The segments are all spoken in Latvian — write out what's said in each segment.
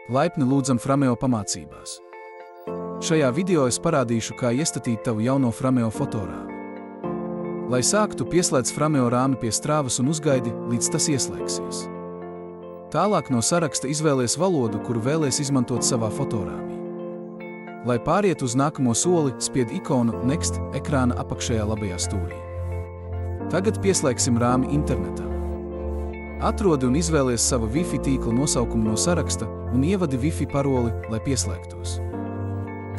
Laipni lūdzam Frameo pamācībās. Šajā video es parādīšu, kā iestatīt tavu jauno Frameo fotorāmi. Lai sāktu, pieslēdz Frameo rāmi pie strāvas un uzgaidi, līdz tas ieslēgsies. Tālāk no saraksta izvēlies valodu, kuru vēlies izmantot savā fotorāmī. Lai pāriet uz nākamo soli, spied ikonu Next ekrāna apakšējā labajā stūrī. Tagad pieslēgsim rāmi internetā. Atrodi un izvēlies savu Wi-Fi tīkla nosaukumu no saraksta un ievadi Wi-Fi paroli, lai pieslēgtos.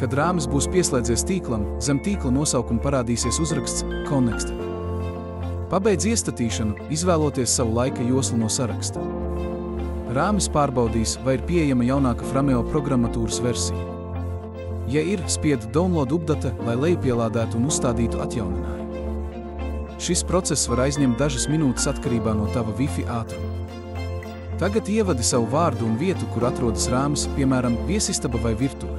Kad rāmis būs pieslēdzies tīklam, zem tīkla nosaukuma parādīsies uzraksts Connected. Pabeidz iestatīšanu, izvēloties savu laika joslu no saraksta. Rāmis pārbaudīs, vai ir pieejama jaunāka Frameo programmatūras versija. Ja ir, spied Download update, lai lejupielādētu un uzstādītu atjauninājumu. Šis process var aizņemt dažas minūtes atkarībā no tava Wi-Fi ātruma. Tagad ievadi savu vārdu un vietu, kur atrodas rāmis, piemēram, viesistaba vai virtuve.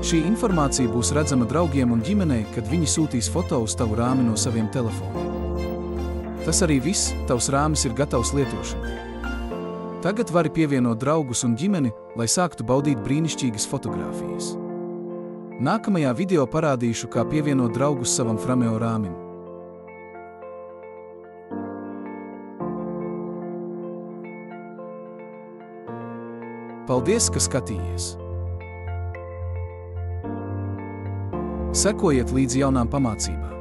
Šī informācija būs redzama draugiem un ģimenei, kad viņi sūtīs foto uz tavu rāmi no saviem telefoniem. Tas arī viss, tavs rāmis ir gatavs lietošanai. Tagad vari pievienot draugus un ģimeni, lai sāktu baudīt brīnišķīgas fotogrāfijas. Nākamajā video parādīšu, kā pievienot draugus savam Frameo rāmim. Paldies, ka skatījies! Sekojiet līdz jaunām pamācībām!